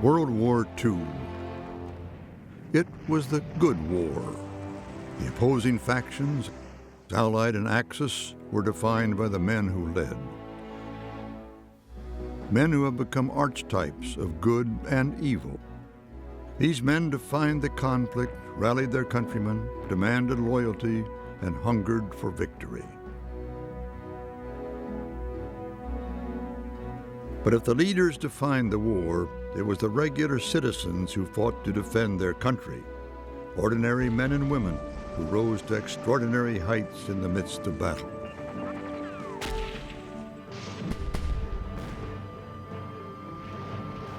World War II. It was the good war. The opposing factions, Allied and Axis, were defined by the men who led. Men who have become archetypes of good and evil. These men defined the conflict, rallied their countrymen, demanded loyalty, and hungered for victory. But if the leaders defined the war, it was the regular citizens who fought to defend their country, ordinary men and women who rose to extraordinary heights in the midst of battle.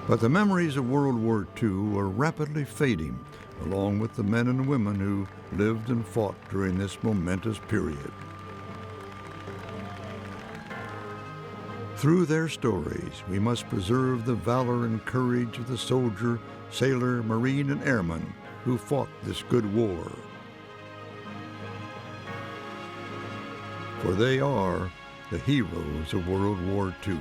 But the memories of World War II were rapidly fading, along with the men and women who lived and fought during this momentous period. Through their stories, we must preserve the valor and courage of the soldier, sailor, marine, and airman who fought this good war. For they are the heroes of World War II.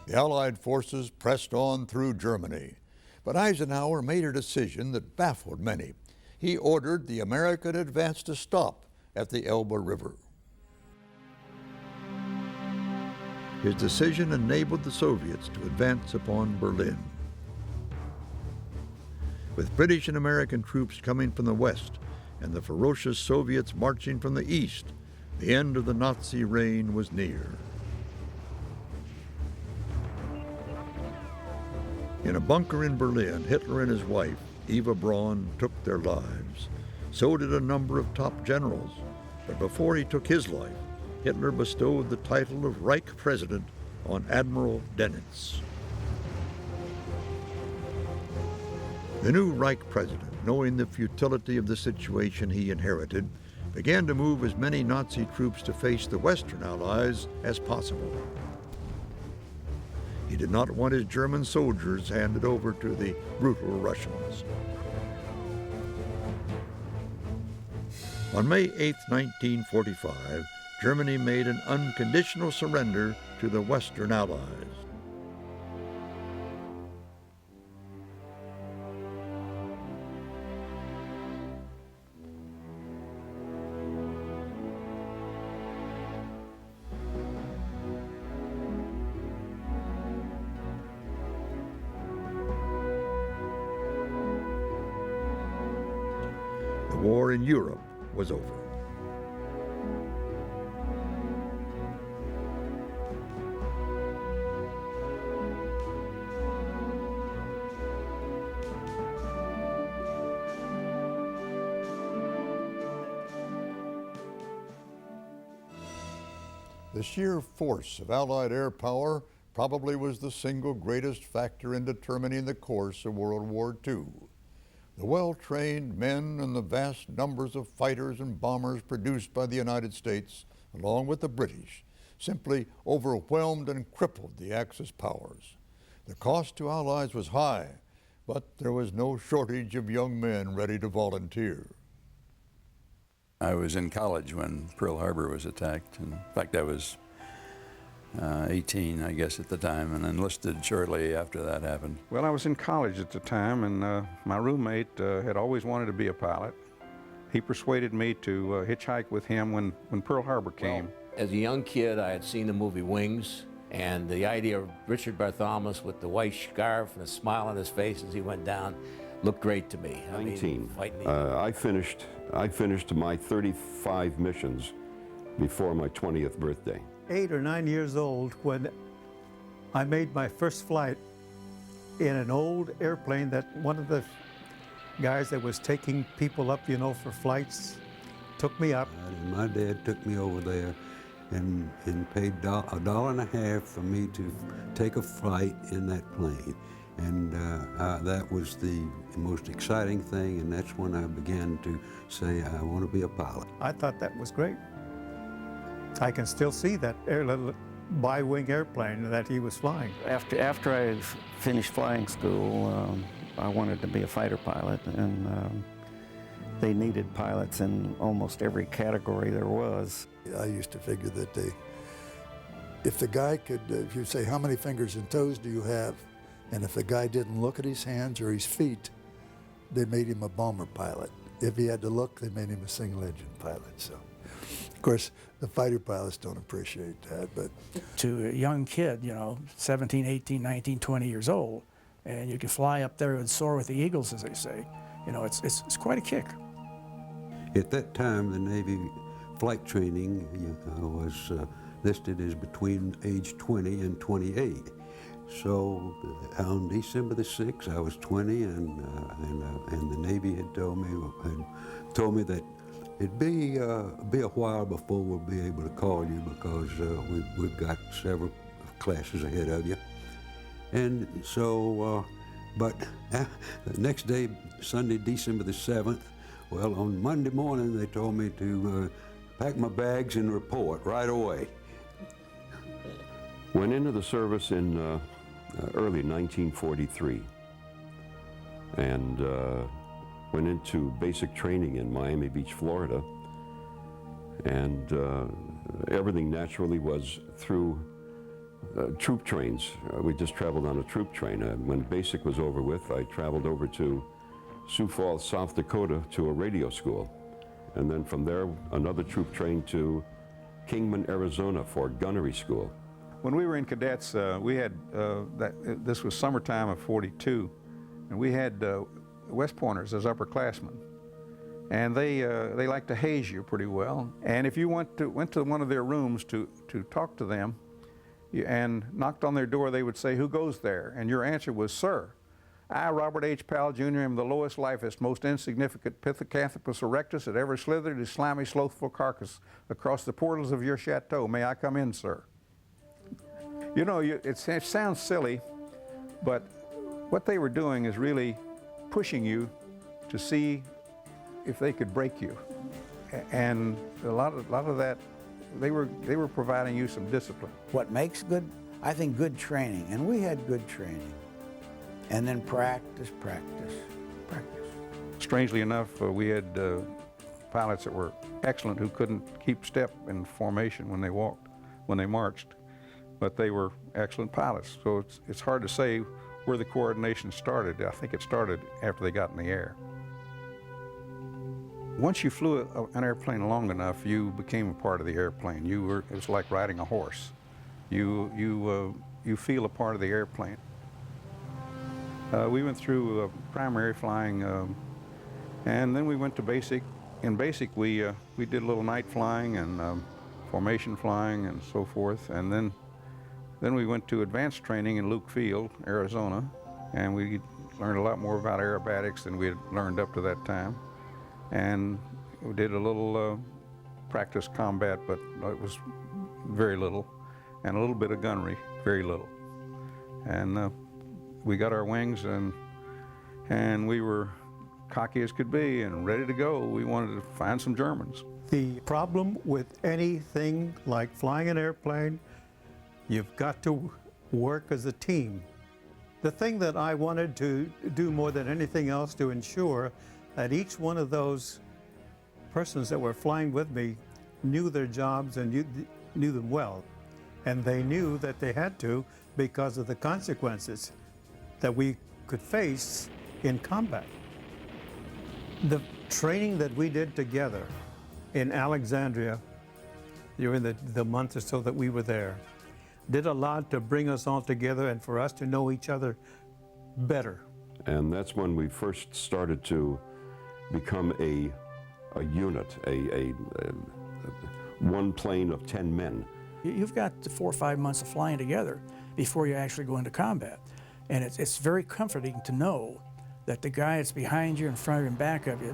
The Allied forces pressed on through Germany, but Eisenhower made a decision that baffled many. He ordered the American advance to stop at the Elbe River. His decision enabled the Soviets to advance upon Berlin. With British and American troops coming from the west and the ferocious Soviets marching from the east, the end of the Nazi reign was near. In a bunker in Berlin, Hitler and his wife, Eva Braun, took their lives. So did a number of top generals. But before he took his life, Hitler bestowed the title of Reich President on Admiral Dönitz. The new Reich President, knowing the futility of the situation he inherited, began to move as many Nazi troops to face the Western Allies as possible. He did not want his German soldiers handed over to the brutal Russians. On May 8, 1945, Germany made an unconditional surrender to the Western Allies. The war in Europe was over. The sheer force of Allied air power probably was the single greatest factor in determining the course of World War II. The well-trained men and the vast numbers of fighters and bombers produced by the United States, along with the British, simply overwhelmed and crippled the Axis powers. The cost to Allies was high, but there was no shortage of young men ready to volunteer. I was in college when Pearl Harbor was attacked. In fact, I was 18, I guess, at the time, and enlisted shortly after that happened. Well, I was in college at the time, and my roommate had always wanted to be a pilot. He persuaded me to hitchhike with him when Pearl Harbor came. Well, as a young kid, I had seen the movie Wings, and the idea of Richard Barthelmess with the white scarf and a smile on his face as he went down looked great to me. 19. I finished my 35 missions before my 20th birthday. 8 or 9 years old when I made my first flight in an old airplane that one of the guys that was taking people up, you know, for flights, took me up. And my dad took me over there and paid $1.50 for me to take a flight in that plane. And that was the most exciting thing, and that's when I began to say, I want to be a pilot. I thought that was great. I can still see that little bi-wing airplane that he was flying. After I finished flying school, I wanted to be a fighter pilot, and they needed pilots in almost every category there was. I used to figure that if the guy could, if you say, how many fingers and toes do you have? And if the guy didn't look at his hands or his feet, they made him a bomber pilot. If he had to look, they made him a single engine pilot. So, of course, the fighter pilots don't appreciate that, but. To a young kid, you know, 17, 18, 19, 20 years old, and you can fly up there and soar with the eagles, as they say, you know, it's quite a kick. At that time, the Navy flight training was listed as between age 20 and 28. So on December the 6th, I was 20, and the Navy had told me that it'd be a while before we'll be able to call you because we've got several classes ahead of you. And so, but the next day, Sunday, December the 7th, well, on Monday morning, they told me to pack my bags and report right away. Went into the service in early 1943 and went into basic training in Miami Beach, Florida. And everything naturally was through troop trains. We just traveled on a troop train. When basic was over with, I traveled over to Sioux Falls, South Dakota to a radio school. And then from there, another troop train to Kingman, Arizona for gunnery school. When we were in cadets, we had, this was summertime of '42, and we had West Pointers as upperclassmen. And they liked to haze you pretty well. And if you went to one of their rooms to talk to them and knocked on their door, they would say, "Who goes there?" And your answer was, "Sir, I, Robert H. Powell, Jr., am the lowest lifest, most insignificant Pithecanthropus erectus that ever slithered his slimy, slothful carcass across the portals of your chateau. May I come in, sir?" You know, it sounds silly, but what they were doing is really pushing you to see if they could break you. And a lot of that, they were providing you some discipline. What makes good, I think, good training, and we had good training, and then practice, practice, practice. Strangely enough, we had pilots that were excellent who couldn't keep step in formation when they marched, but they were excellent pilots. So it's hard to say where the coordination started. I think it started after they got in the air. Once you flew an airplane long enough, you became a part of the airplane. It was like riding a horse. You feel a part of the airplane. We went through primary flying, and then we went to basic. In basic, we did a little night flying and formation flying and so forth, and then we went to advanced training in Luke Field, Arizona, and we learned a lot more about aerobatics than we had learned up to that time. And we did a little practice combat, but it was very little, and a little bit of gunnery, very little. And we got our wings, and we were cocky as could be and ready to go. We wanted to find some Germans. The problem with anything like flying an airplane, you've got to work as a team. The thing that I wanted to do more than anything else to ensure that each one of those persons that were flying with me knew their jobs and knew them well. And they knew that they had to because of the consequences that we could face in combat. The training that we did together in Alexandria during the month or so that we were there did a lot to bring us all together and for us to know each other better. And that's when we first started to become a unit, a one plane of 10 men. You've got 4 or 5 months of flying together before you actually go into combat. And it's very comforting to know that the guy that's behind you, in front of you, and back of you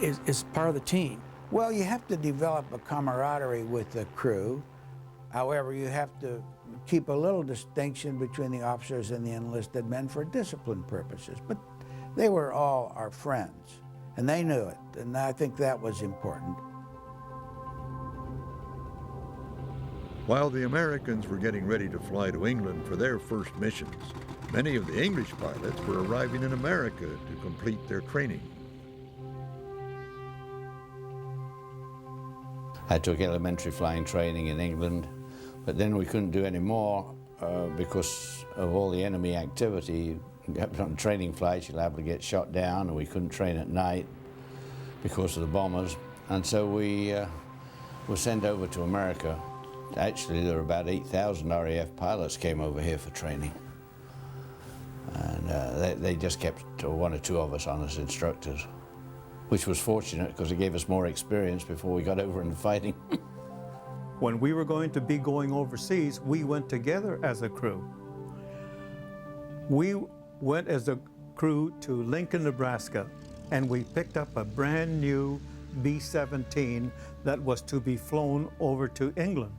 is part of the team. Well, you have to develop a camaraderie with the crew. However, you have to keep a little distinction between the officers and the enlisted men for discipline purposes. But they were all our friends, and they knew it, and I think that was important. While the Americans were getting ready to fly to England for their first missions, many of the English pilots were arriving in America to complete their training. I took elementary flying training in England, but then we couldn't do any more because of all the enemy activity. On training flights, you're liable to get shot down, and we couldn't train at night because of the bombers. And so we were sent over to America. Actually, there were about 8,000 RAF pilots came over here for training. And they just kept one or two of us on as instructors, which was fortunate because it gave us more experience before we got over into fighting. When we were going to be going overseas, we went together as a crew. We went as a crew to Lincoln, Nebraska, and we picked up a brand new B-17 that was to be flown over to England.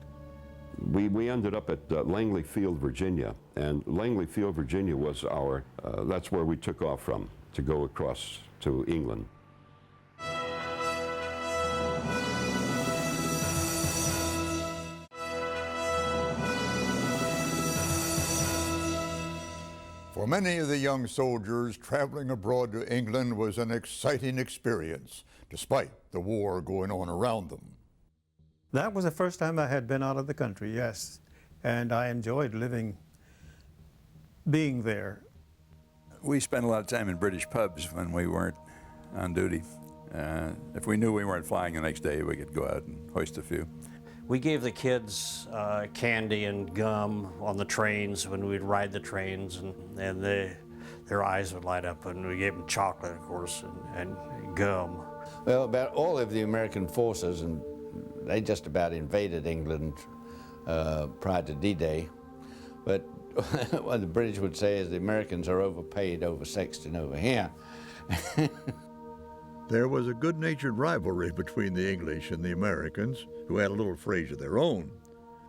We ended up at Langley Field, Virginia, and Langley Field, Virginia was our, that's where we took off from to go across to England. For many of the young soldiers, traveling abroad to England was an exciting experience, despite the war going on around them. That was the first time I had been out of the country, yes, and I enjoyed being there. We spent a lot of time in British pubs when we weren't on duty. If we knew we weren't flying the next day, we could go out and hoist a few. We gave the kids candy and gum on the trains when we'd ride the trains, and their eyes would light up, and we gave them chocolate, of course, and gum. Well, about all of the American forces, and they just about invaded England prior to D-Day. But what the British would say is the Americans are overpaid, oversexed, and over here. There was a good-natured rivalry between the English and the Americans, who had a little phrase of their own.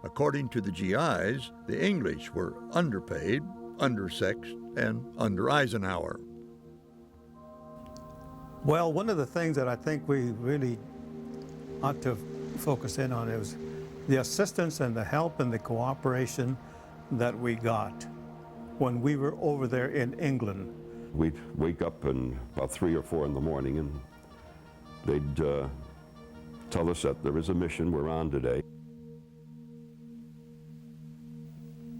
According to the GIs, the English were underpaid, undersexed, and under Eisenhower. Well, one of the things that I think we really ought to focus in on is the assistance and the help and the cooperation that we got when we were over there in England. We'd wake up about 3 or 4 in the morning, and they'd tell us that there is a mission we're on today.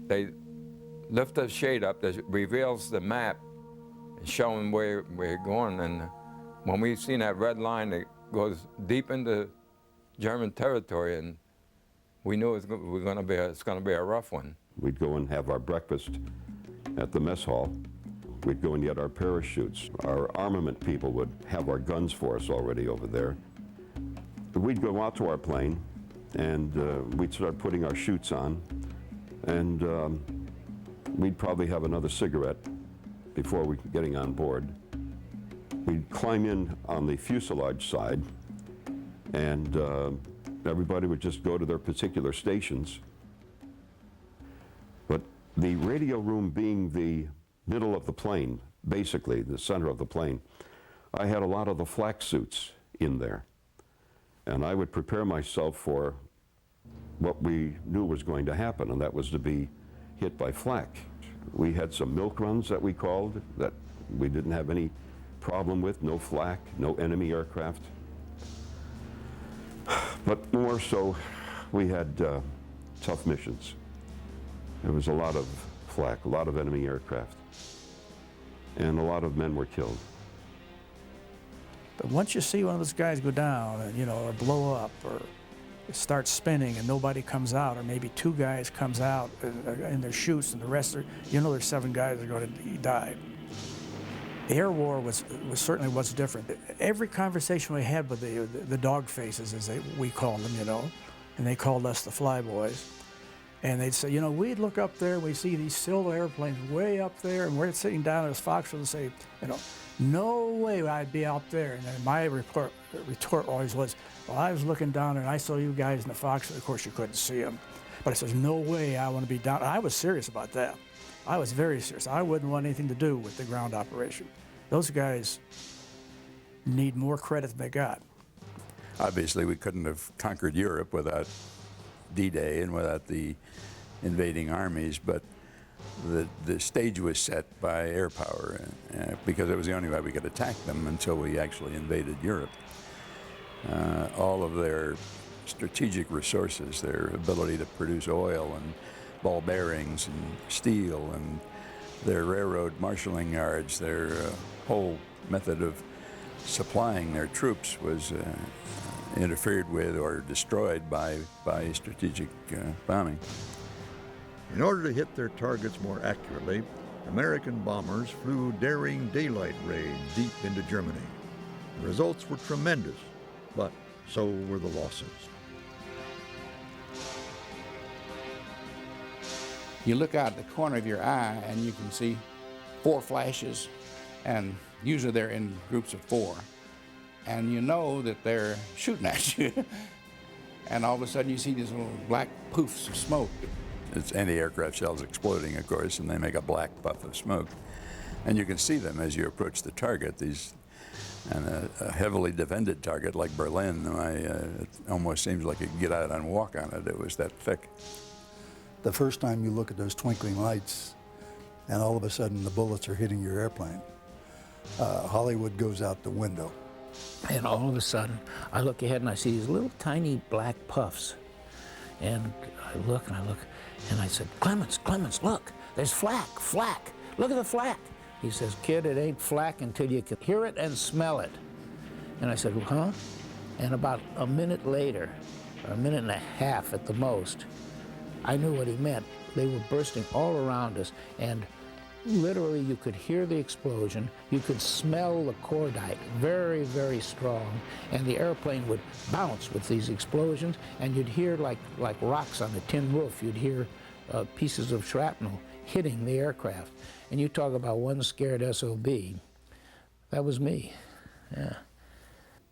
They lift the shade up that reveals the map, showing where we're going, and when we seen that red line that goes deep into German territory, and we knew it's going to be a rough one. We'd go and have our breakfast at the mess hall. We'd go and get our parachutes. Our armament people would have our guns for us already over there. We'd go out to our plane, and we'd start putting our chutes on, and we'd probably have another cigarette before we were getting on board. We'd climb in on the fuselage side, and everybody would just go to their particular stations. But the radio room being the middle of the plane, basically the center of the plane, I had a lot of the flak suits in there. And I would prepare myself for what we knew was going to happen, and that was to be hit by flak. We had some milk runs that we called that we didn't have any problem with, no flak, no enemy aircraft. But more so, we had tough missions. There was a lot of flak, a lot of enemy aircraft, and a lot of men were killed. But once you see one of those guys go down, and, or blow up, or start spinning and nobody comes out, or maybe 2 guys comes out in their chutes and the rest are, there's 7 guys that are going to die. The air war was certainly was different. Every conversation we had with the dog faces, as we called them, and they called us the fly boys. And they'd say, we'd look up there and we see these silver airplanes way up there, and we're sitting down in this foxhole and say, no way I'd be out there. And then my retort always was, well, I was looking down and I saw you guys in the foxhole. Of course, you couldn't see them. But I said, no way I want to be down. I was serious about that. I was very serious. I wouldn't want anything to do with the ground operation. Those guys need more credit than they got. Obviously, we couldn't have conquered Europe without D-Day and without the invading armies, but the stage was set by air power because it was the only way we could attack them until we actually invaded Europe. All of their strategic resources, their ability to produce oil and ball bearings and steel, and their railroad marshaling yards, their whole method of supplying their troops was interfered with or destroyed by strategic bombing. In order to hit their targets more accurately, American bombers flew daring daylight raids deep into Germany. The results were tremendous, but so were the losses. You look out the corner of your eye and you can see 4 flashes, and usually they're in groups of 4. And you know that they're shooting at you. And all of a sudden you see these little black poofs of smoke. It's anti-aircraft shells exploding, of course, and they make a black puff of smoke. And you can see them as you approach the target. And a heavily defended target like Berlin, it almost seems like you could get out and walk on it. It was that thick. The first time you look at those twinkling lights and all of a sudden the bullets are hitting your airplane, Hollywood goes out the window. And all of a sudden, I look ahead and I see these little tiny black puffs. And I look, and I said, Clemens, look, there's flak. Look at the flak. He says, kid, it ain't flak until you can hear it and smell it. And I said, huh? And about a minute later, or a minute and a half at the most, I knew what he meant. They were bursting all around us, and literally you could hear the explosion, you could smell the cordite, very, very strong, and the airplane would bounce with these explosions, and you'd hear like rocks on a tin roof, you'd hear pieces of shrapnel hitting the aircraft. And you talk about one scared SOB, that was me, yeah.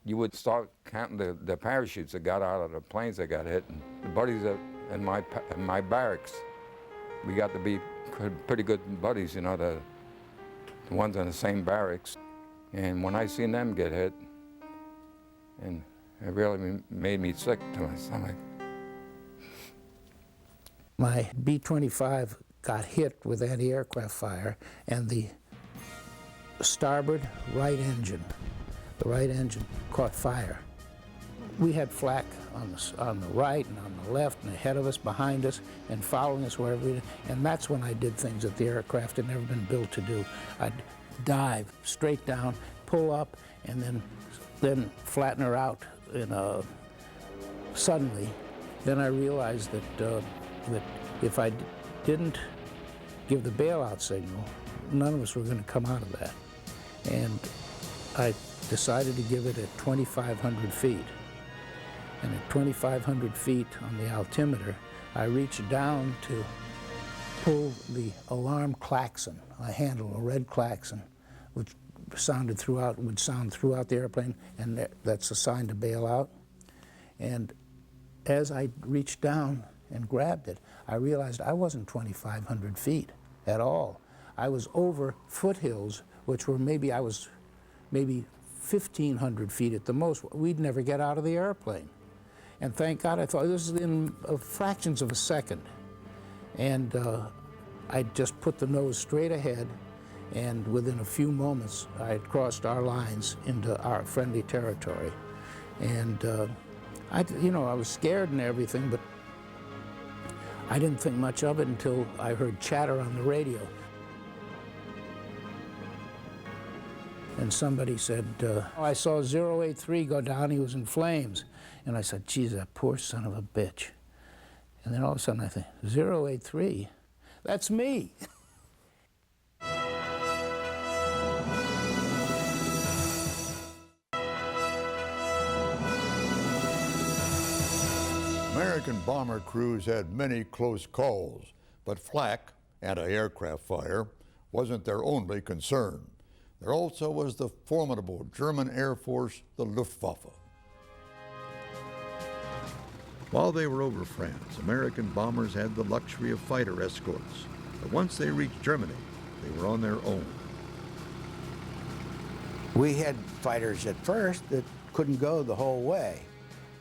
You would start counting the parachutes that got out of the planes that got hit, and the buddies in my barracks, we got to be pretty good buddies, you know, the ones in the same barracks. And when I seen them get hit, and it really made me sick to my stomach. My B-25 got hit with anti-aircraft fire, and the starboard right engine, caught fire. We had flak on the right and on the left and ahead of us, behind us, and following us wherever we did. And that's when I did things that the aircraft had never been built to do. I'd dive straight down, pull up, and then flatten her out suddenly. Then I realized that if I didn't give the bailout signal, none of us were going to come out of that. And I decided to give it at 2,500 feet. And at 2,500 feet on the altimeter, I reached down to pull the alarm klaxon, a handle, a red klaxon, which would sound throughout the airplane, and that's a sign to bail out. And as I reached down and grabbed it, I realized I wasn't 2,500 feet at all. I was over foothills, which were maybe 1,500 feet at the most. We'd never get out of the airplane. And thank God, I thought this is in fractions of a second. And I just put the nose straight ahead, and within a few moments, I had crossed our lines into our friendly territory. And I was scared and everything, but I didn't think much of it until I heard chatter on the radio. And somebody said, I saw 083 go down, he was in flames. And I said, geez, that poor son of a bitch. And then all of a sudden I think, 083? That's me. American bomber crews had many close calls, but flak, anti-aircraft fire, wasn't their only concern. There also was the formidable German Air Force, the Luftwaffe. While they were over France, American bombers had the luxury of fighter escorts. But once they reached Germany, they were on their own. We had fighters at first that couldn't go the whole way,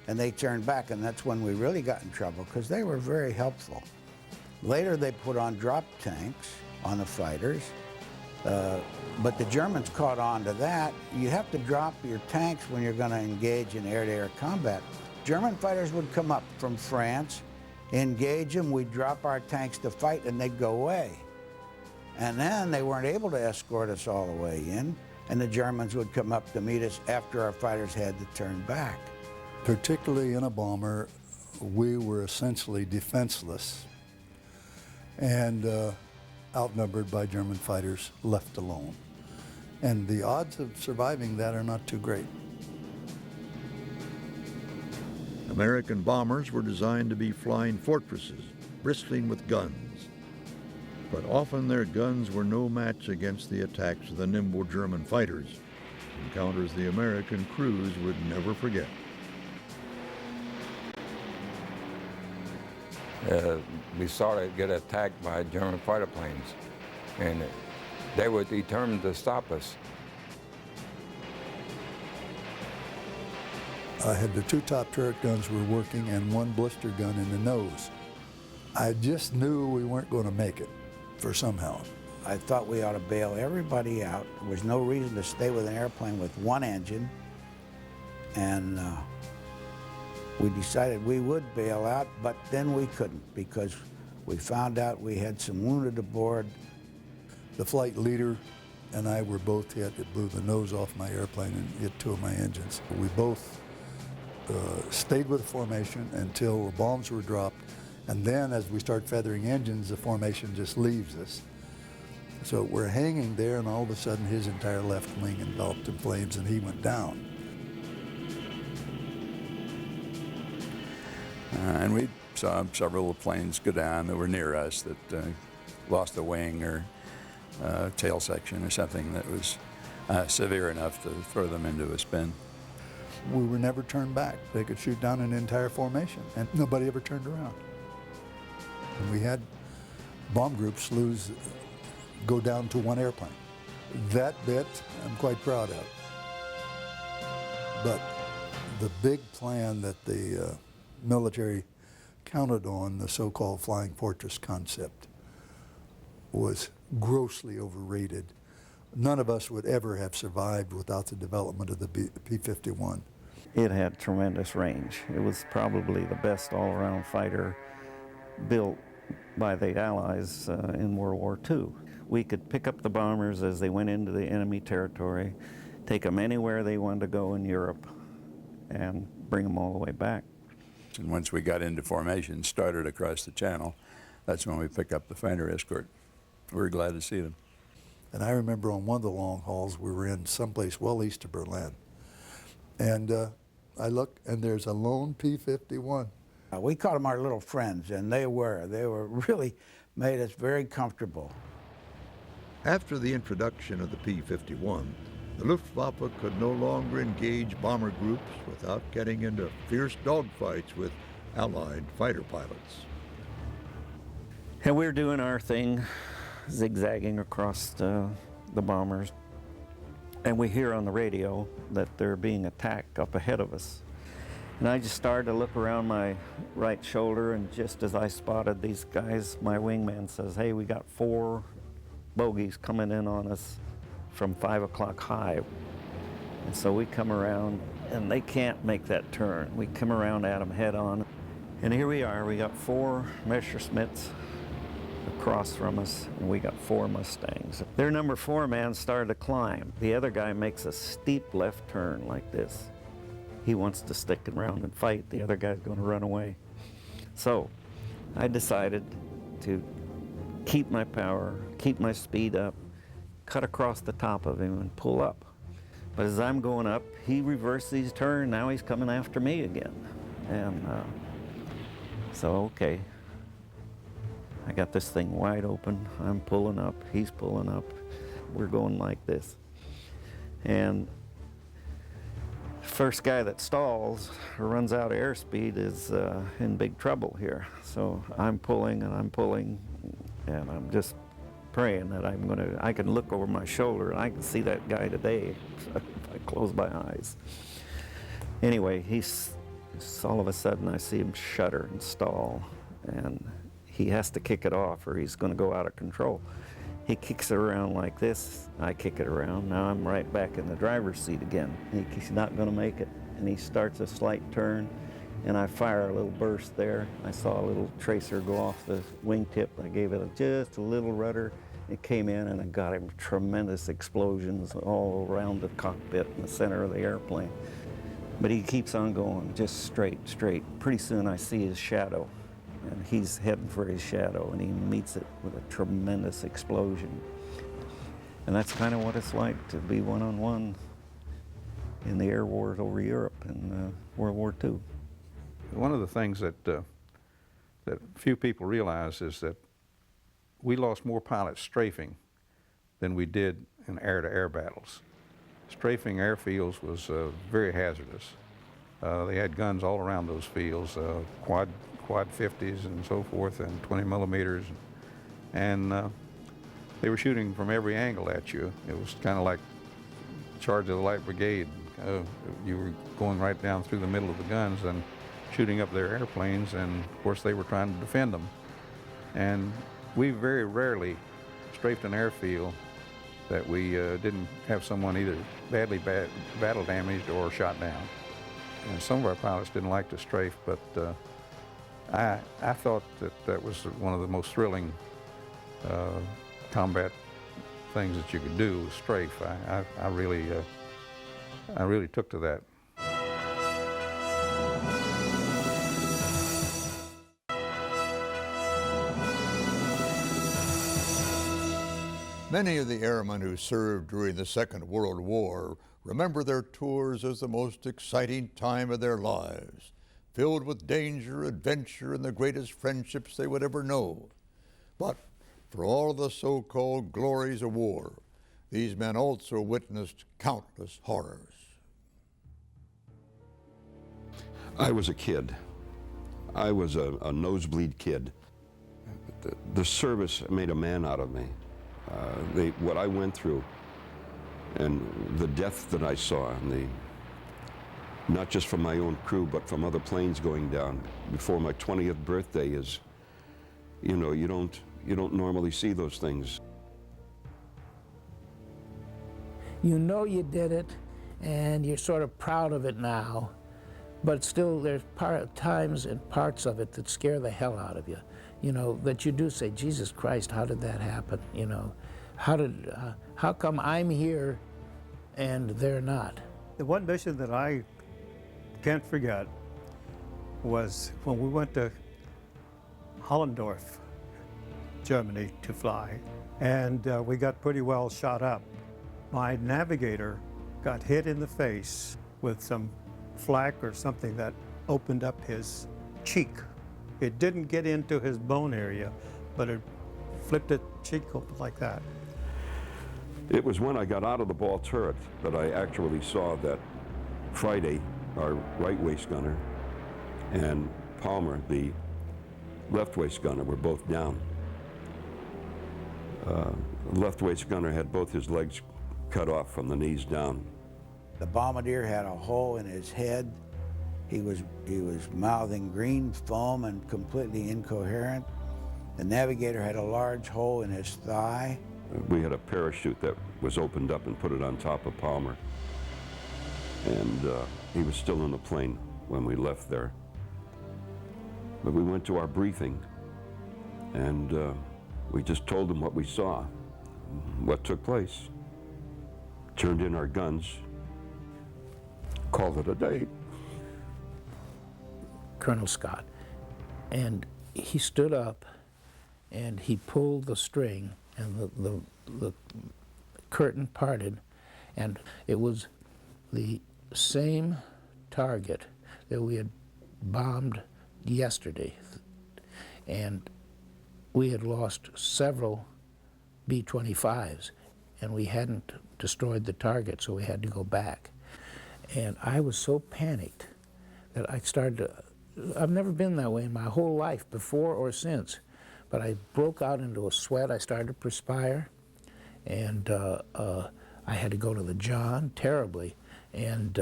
and they turned back, and that's when we really got in trouble, because they were very helpful. Later, they put on drop tanks on the fighters, but the Germans caught on to that. You have to drop your tanks when you're going to engage in air-to-air combat. German fighters would come up from France, engage them, we'd drop our tanks to fight, and they'd go away. And then they weren't able to escort us all the way in, and the Germans would come up to meet us after our fighters had to turn back. Particularly in a bomber, we were essentially defenseless and outnumbered by German fighters, left alone. And the odds of surviving that are not too great. American bombers were designed to be flying fortresses, bristling with guns. But often their guns were no match against the attacks of the nimble German fighters, encounters the American crews would never forget. We saw it get attacked by German fighter planes, and they were determined to stop us. I had the two top turret guns were working and one blister gun in the nose. I just knew we weren't going to make it for somehow. I thought we ought to bail everybody out. There was no reason to stay with an airplane with one engine, and we decided we would bail out, but then we couldn't because we found out we had some wounded aboard. The flight leader and I were both hit. It blew the nose off my airplane and hit two of my engines. We both stayed with the formation until the bombs were dropped, and then as we start feathering engines, the formation just leaves us. So we're hanging there, and all of a sudden his entire left wing enveloped in flames and he went down. And we saw several planes go down that were near us that lost a wing or tail section or something that was severe enough to throw them into a spin. We were never turned back. They could shoot down an entire formation, and nobody ever turned around. And we had bomb groups go down to one airplane. That bit I'm quite proud of. But the big plan that the military counted on, the so-called flying fortress concept, was grossly overrated. None of us would ever have survived without the development of the P-51. It had tremendous range. It was probably the best all-around fighter built by the Allies in World War II. We could pick up the bombers as they went into the enemy territory, take them anywhere they wanted to go in Europe, and bring them all the way back. And once we got into formation, started across the channel, that's when we picked up the fighter escort. We were glad to see them. And I remember on one of the long hauls, we were in someplace well east of Berlin. And I look, and there's a lone P-51. We called them our little friends, and they were really made us very comfortable. After the introduction of the P-51, the Luftwaffe could no longer engage bomber groups without getting into fierce dogfights with Allied fighter pilots. And we were doing our thing, zigzagging across the bombers. And we hear on the radio that they're being attacked up ahead of us. And I just started to look around my right shoulder, and just as I spotted these guys, my wingman says, "Hey, we got 4 bogeys coming in on us from 5 o'clock high." And so we come around, and they can't make that turn. We come around at them head on. And here we are, we got 4 Messerschmitts across from us, and we got 4 Mustangs. Their number 4 man started to climb. The other guy makes a steep left turn like this. He wants to stick around and fight. The other guy's going to run away. So I decided to keep my power, keep my speed up, cut across the top of him and pull up. But as I'm going up, he reversed his turn. Now he's coming after me again. And so, okay. I got this thing wide open. I'm pulling up, he's pulling up. We're going like this. And first guy that stalls or runs out of airspeed is in big trouble here. So I'm pulling and I'm pulling, and I'm just praying that I can look over my shoulder and I can see that guy today if I close my eyes. Anyway, all of a sudden I see him shudder and stall, and he has to kick it off or he's going to go out of control. He kicks it around like this, I kick it around. Now I'm right back in the driver's seat again. He's not going to make it, and he starts a slight turn, and I fire a little burst there. I saw a little tracer go off the wingtip. I gave it just a little rudder. It came in, and it got him tremendous explosions all around the cockpit in the center of the airplane. But he keeps on going, just straight. Pretty soon I see his shadow, and he's heading for his shadow, and he meets it with a tremendous explosion. And that's kind of what it's like to be one-on-one in the air wars over Europe in World War II. One of the things that few people realize is that we lost more pilots strafing than we did in air-to-air battles. Strafing airfields was very hazardous. They had guns all around those fields, quad 50s and so forth, and 20 millimeters, and they were shooting from every angle at you. It was kind of like charge of the light brigade. You were going right down through the middle of the guns and shooting up their airplanes, and of course they were trying to defend them. And we very rarely strafed an airfield that we didn't have someone either badly battle damaged or shot down. And some of our pilots didn't like to strafe, but I thought that was one of the most thrilling combat things that you could do, was strafe. I really took to that. Many of the airmen who served during the Second World War remember their tours as the most exciting time of their lives, filled with danger, adventure, and the greatest friendships they would ever know. But for all the so-called glories of war, these men also witnessed countless horrors. I was a kid. I was a nosebleed kid. The service made a man out of me. What I went through and the death that I saw, and not just from my own crew, but from other planes going down before my 20th birthday is, you know, you don't normally see those things. You know you did it, and you're sort of proud of it now, but still there's times and parts of it that scare the hell out of you. You know, that you do say, Jesus Christ, how did that happen? You know, how come I'm here and they're not? The one mission that I can't forget was when we went to Hollendorf, Germany, to fly, and we got pretty well shot up. My navigator got hit in the face with some flak or something that opened up his cheek. It didn't get into his bone area, but it flipped the cheek open like that. It was when I got out of the ball turret that I actually saw that Friday, our right waist gunner, and Palmer, the left waist gunner, were both down. Left waist gunner had both his legs cut off from the knees down. The bombardier had a hole in his head. He was mouthing green foam and completely incoherent. The navigator had a large hole in his thigh. We had a parachute that was opened up and put it on top of Palmer. And he was still in the plane when we left there. But we went to our briefing, and we just told them what we saw, what took place. Turned in our guns, called it a day. Colonel Scott, and he stood up and he pulled the string, and the curtain parted, and it was the same target that we had bombed yesterday, and we had lost several B-25s, and we hadn't destroyed the target, so we had to go back. And I was so panicked that I started to, I've never been that way in my whole life, before or since, but I broke out into a sweat. I started to perspire, and I had to go to the John terribly, and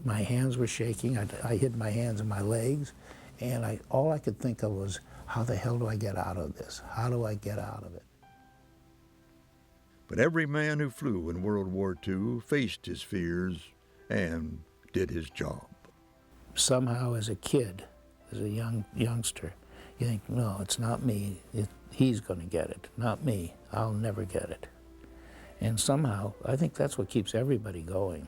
my hands were shaking. I hid my hands in my legs, and all I could think of was, how the hell do I get out of this? How do I get out of it? But every man who flew in World War II faced his fears and did his job. Somehow, as a kid, as a youngster, you think, no, it's not me. He's going to get it, not me. I'll never get it. And somehow, I think that's what keeps everybody going.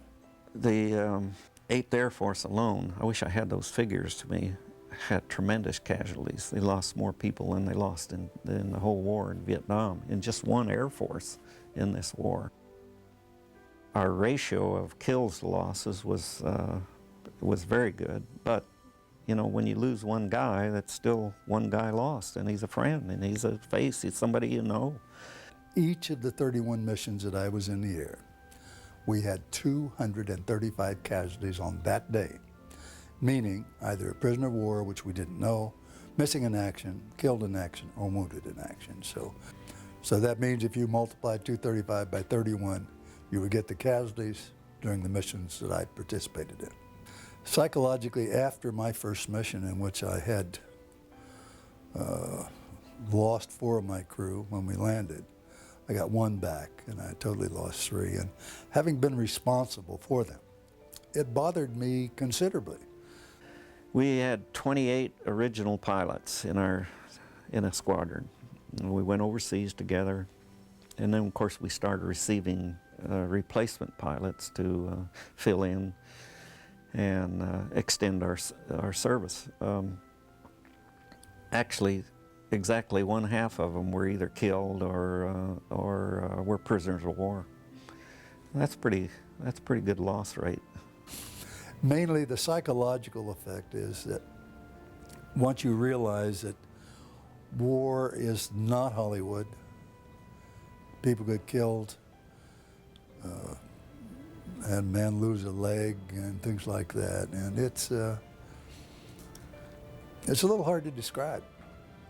The 8th Air Force alone, I wish I had those figures to me, had tremendous casualties. They lost more people than they lost in the whole war in Vietnam, in just one Air Force in this war. Our ratio of kills to losses was very good, but you know, when you lose one guy, that's still one guy lost, and he's a friend, and he's a face, he's somebody you know. Each of the 31 missions that I was in the air, we had 235 casualties on that day, meaning either a prisoner of war, which we didn't know, missing in action, killed in action, or wounded in action. So that means if you multiply 235 by 31, you would get the casualties during the missions that I participated in. Psychologically, after my first mission, in which I had lost 4 of my crew when we landed, I got 1 back, and I totally lost 3. And having been responsible for them, it bothered me considerably. We had 28 original pilots in a squadron. And we went overseas together, and then of course we started receiving replacement pilots to fill in and extend our service. Actually, exactly 1/2 of them were either killed or were prisoners of war. That's pretty good loss rate. Mainly the psychological effect is that once you realize that war is not Hollywood, people get killed, and men lose a leg and things like that, and it's a little hard to describe,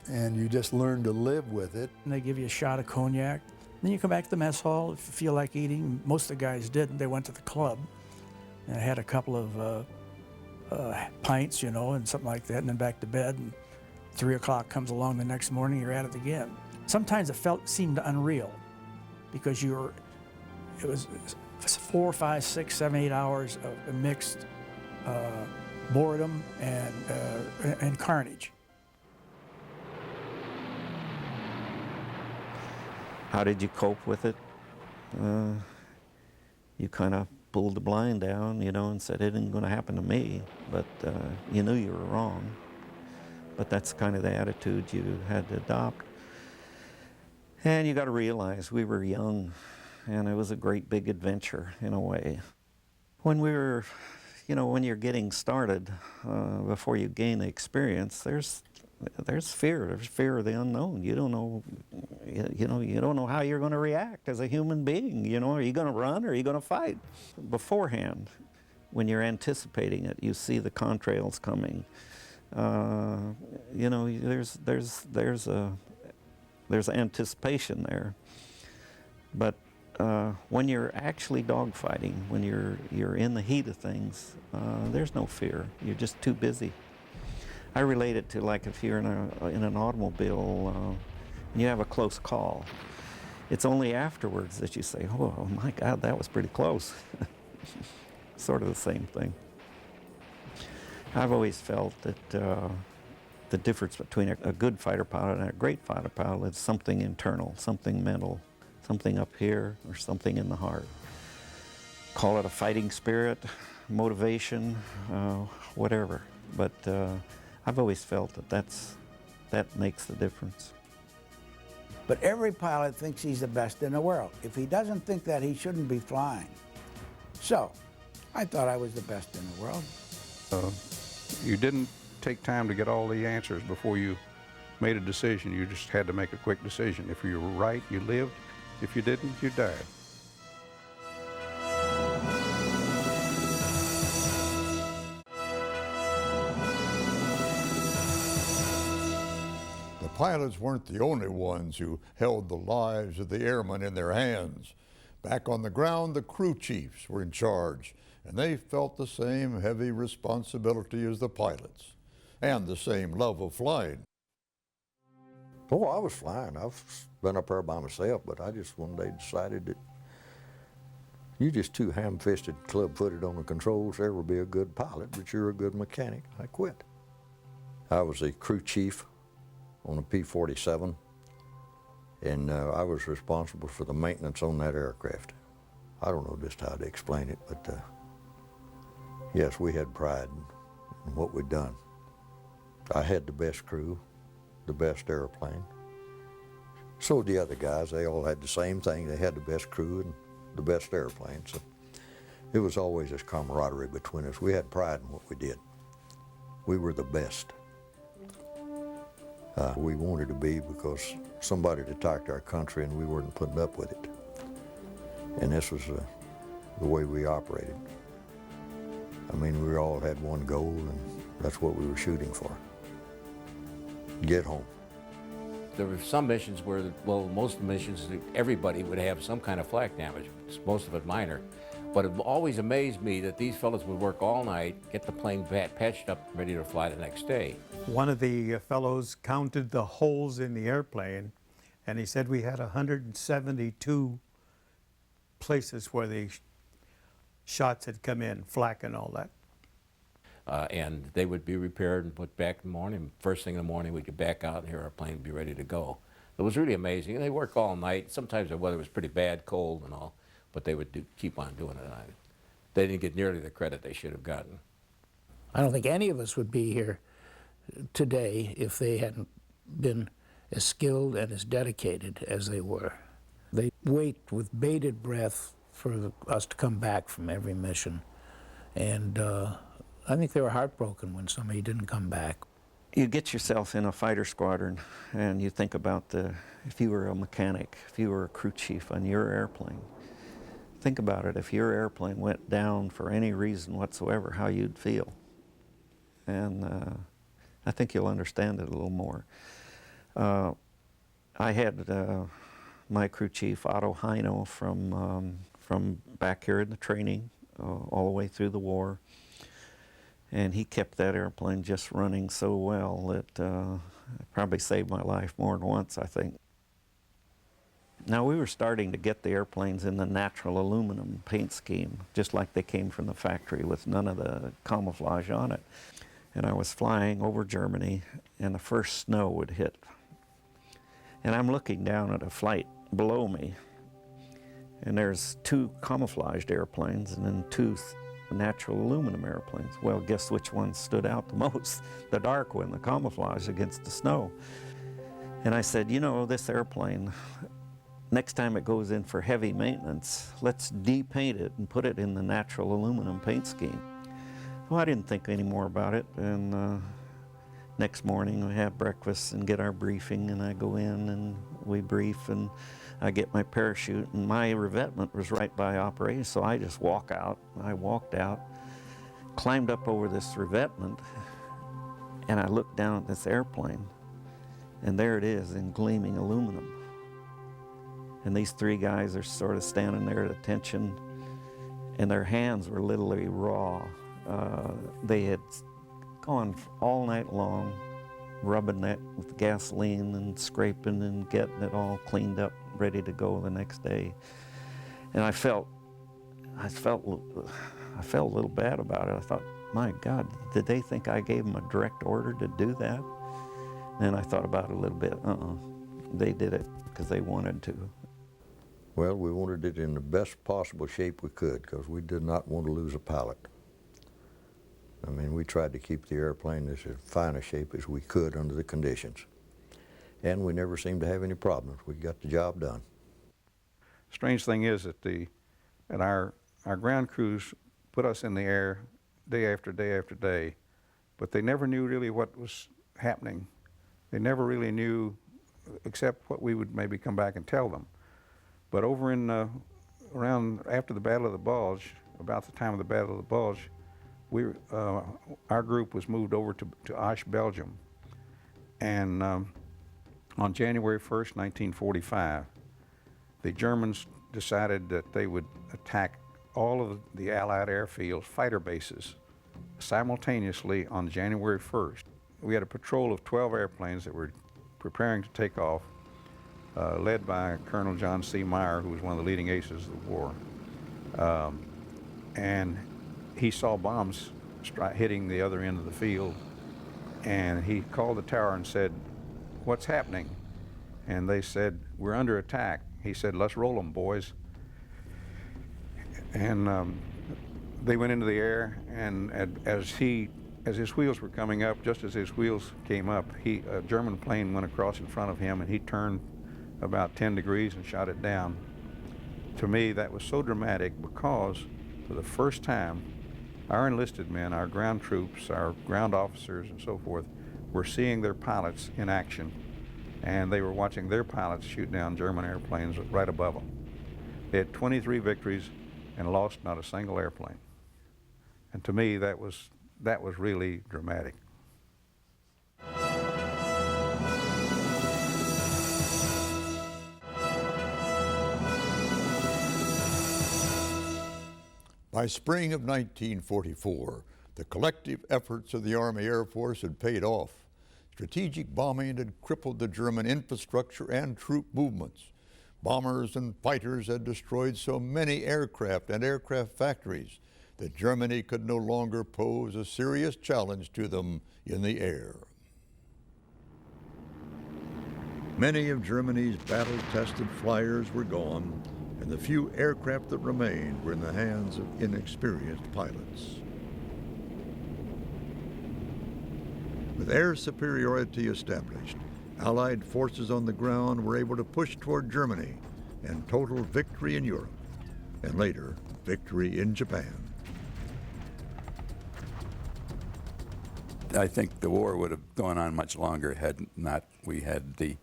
and you just learn to live with it. And they give you a shot of cognac. Then you come back to the mess hall if you feel like eating. Most of the guys didn't. They went to the club and had a couple of pints, you know, and something like that, and then back to bed. And 3 o'clock comes along the next morning, you're at it again. Sometimes it seemed unreal because it was 4, 5, 6, 7, 8 hours of mixed boredom and carnage. How did you cope with it? You kind of pulled the blind down, you know, and said it isn't going to happen to me, but you knew you were wrong. But that's kind of the attitude you had to adopt. And you got to realize we were young, and it was a great big adventure in a way. When we were, you know, when you're getting started, before you gain the experience, there's fear. There's fear of the unknown. You don't know, you don't know how you're going to react as a human being. You know, are you going to run or are you going to fight? Beforehand, when you're anticipating it, you see the contrails coming. You know, there's anticipation there, but when you're actually dogfighting, when you're in the heat of things, there's no fear. You're just too busy. I relate it to like if you're in an automobile and you have a close call. It's only afterwards that you say, "Oh my God, that was pretty close." Sort of the same thing. I've always felt that the difference between a good fighter pilot and a great fighter pilot is something internal, something mental, something up here, or something in the heart. Call it a fighting spirit, motivation, whatever. But I've always felt that makes the difference. But every pilot thinks he's the best in the world. If he doesn't think that, he shouldn't be flying. So, I thought I was the best in the world. You didn't take time to get all the answers before you made a decision. You just had to make a quick decision. If you were right, you lived. If you didn't, you died. pilots weren't the only ones who held the lives of the airmen in their hands. Back on the ground, the crew chiefs were in charge, and they felt the same heavy responsibility as the pilots, and the same love of flying. Oh, I was flying. I've been up there by myself, but I just one day decided that you're just too ham-fisted, club-footed on the controls to ever be a good pilot, but you're a good mechanic. I quit. I was a crew chief on a P-47, and I was responsible for the maintenance on that aircraft. I don't know just how to explain it, but yes, we had pride in what we'd done. I had the best crew, the best airplane. So the other guys, they all had the same thing. They had the best crew and the best airplane. So it was always this camaraderie between us. We had pride in what we did. We were the best. We wanted to be because somebody had attacked our country and we weren't putting up with it. And this was the way we operated. I mean, we all had one goal, and that's what we were shooting for. Get home. There were some missions where, well, most of the missions, everybody would have some kind of flak damage, most of it minor. But it always amazed me that these fellows would work all night, get the plane patched up, ready to fly the next day. One of the fellows counted the holes in the airplane, and he said we had 172 places where the shots had come in, flak and all that. And they would be repaired and put back in the morning. First thing in the morning, we'd get back out and hear our plane be ready to go. It was really amazing. And they worked all night. Sometimes the weather was pretty bad, cold and all, but they would keep on doing it. They didn't get nearly the credit they should have gotten. I don't think any of us would be here today if they hadn't been as skilled and as dedicated as they were. They wait with bated breath for us to come back from every mission. And I think they were heartbroken when somebody didn't come back. You get yourself in a fighter squadron and you think about if you were a mechanic, if you were a crew chief on your airplane, think about it. If your airplane went down for any reason whatsoever, how you'd feel. And I think you'll understand it a little more. I had my crew chief, Otto Heino, from back here in the training all the way through the war. And he kept that airplane just running so well that it probably saved my life more than once, I think. Now, we were starting to get the airplanes in the natural aluminum paint scheme, just like they came from the factory with none of the camouflage on it. And I was flying over Germany, and the first snow would hit. And I'm looking down at a flight below me, and there's two camouflaged airplanes and then two natural aluminum airplanes. Well, guess which one stood out the most? The dark one, the camouflage against the snow. And I said, you know, this airplane, next time it goes in for heavy maintenance, let's depaint it and put it in the natural aluminum paint scheme. Well, I didn't think any more about it, and next morning we have breakfast and get our briefing, and I go in and we brief, and I get my parachute, and my revetment was right by operations, so I just walk out. I walked out, climbed up over this revetment, and I looked down at this airplane, and there it is in gleaming aluminum. And these three guys are sort of standing there at attention, and their hands were literally raw. They had gone all night long, rubbing that with gasoline and scraping and getting it all cleaned up, ready to go the next day. And I felt a little bad about it. I thought, my God, did they think I gave them a direct order to do that? And I thought about it a little bit. They did it because they wanted to. Well, we wanted it in the best possible shape we could because we did not want to lose a pilot. I mean, we tried to keep the airplane as fine a shape as we could under the conditions. And we never seemed to have any problems. We got the job done. Strange thing is that our ground crews put us in the air day after day after day, but they never knew really what was happening. They never really knew except what we would maybe come back and tell them. But over in around after the Battle of the Bulge, about the time of the Battle of the Bulge, our group was moved over to Osh, Belgium. And On January 1st, 1945, the Germans decided that they would attack all of the Allied airfields, fighter bases, simultaneously on January 1st. We had a patrol of 12 airplanes that were preparing to take off, led by Colonel John C. Meyer, who was one of the leading aces of the war. And he saw bombs hitting the other end of the field, and he called the tower and said, "What's happening?" And they said, "We're under attack." He said, "Let's roll them, boys." And they went into the air, and as his wheels were coming up, just as his wheels came up, a German plane went across in front of him, and he turned about 10 degrees and shot it down. To me, that was so dramatic because for the first time, our enlisted men, our ground troops, our ground officers and so forth, were seeing their pilots in action, and they were watching their pilots shoot down German airplanes right above them. They had 23 victories and lost not a single airplane. And to me, that was really dramatic. By spring of 1944, the collective efforts of the Army Air Force had paid off. Strategic bombing had crippled the German infrastructure and troop movements. Bombers and fighters had destroyed so many aircraft and aircraft factories that Germany could no longer pose a serious challenge to them in the air. Many of Germany's battle-tested flyers were gone, and the few aircraft that remained were in the hands of inexperienced pilots. With air superiority established, Allied forces on the ground were able to push toward Germany and total victory in Europe, and later, victory in Japan. I think the war would have gone on much longer had not we had the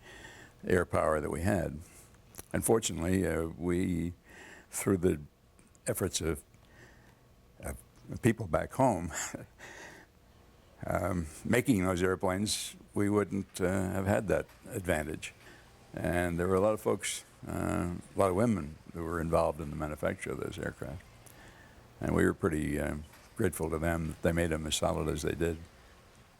air power that we had. Unfortunately, we, through the efforts of people back home, making those airplanes, we wouldn't have had that advantage. And there were a lot of folks, a lot of women who were involved in the manufacture of those aircraft. And we were pretty grateful to them that they made them as solid as they did.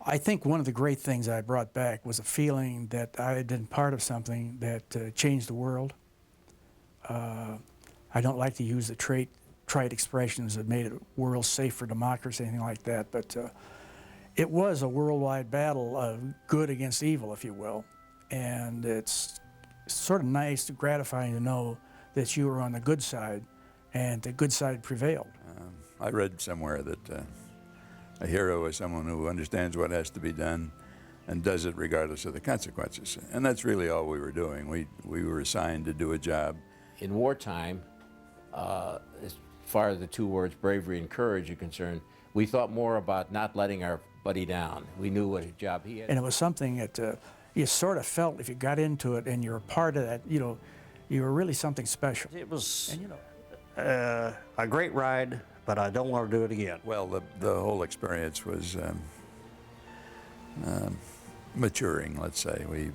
I think one of the great things I brought back was a feeling that I had been part of something that changed the world. I don't like to use the trite expressions that made it a world safe for democracy, anything like that, but it was a worldwide battle of good against evil, if you will. And it's sort of nice, gratifying to know that you were on the good side and the good side prevailed. I read somewhere that a hero is someone who understands what has to be done and does it regardless of the consequences. And that's really all we were doing. We were assigned to do a job. In wartime, as far as the two words bravery and courage are concerned, we thought more about not letting our buddy down. We knew what a job he had. And it was something that you sort of felt if you got into it and you're a part of that, you were really something special. It was a great ride, but I don't want to do it again. Well, the whole experience was maturing, let's say. We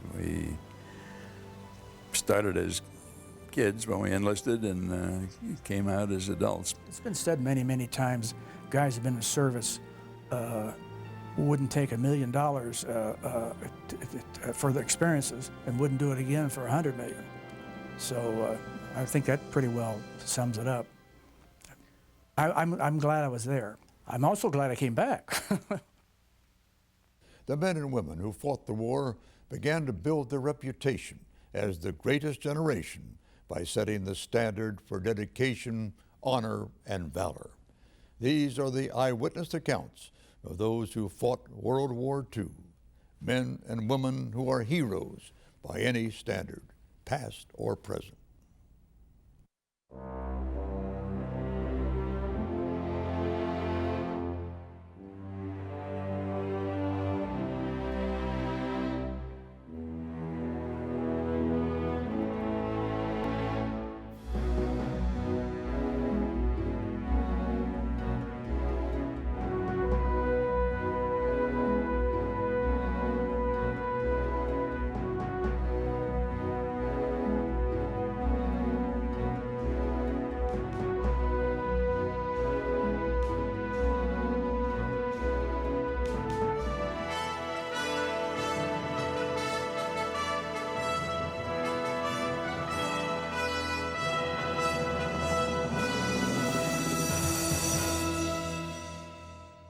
started as kids when we enlisted and came out as adults. It's been said many, many times, guys have been in service wouldn't take $1 million for the experiences and wouldn't do it again for $100 million. So I think that pretty well sums it up. I'm glad I was there. I'm also glad I came back. The men and women who fought the war began to build their reputation as the greatest generation by setting the standard for dedication, honor, and valor. These are the eyewitness accounts of those who fought World War II, men and women who are heroes by any standard, past or present.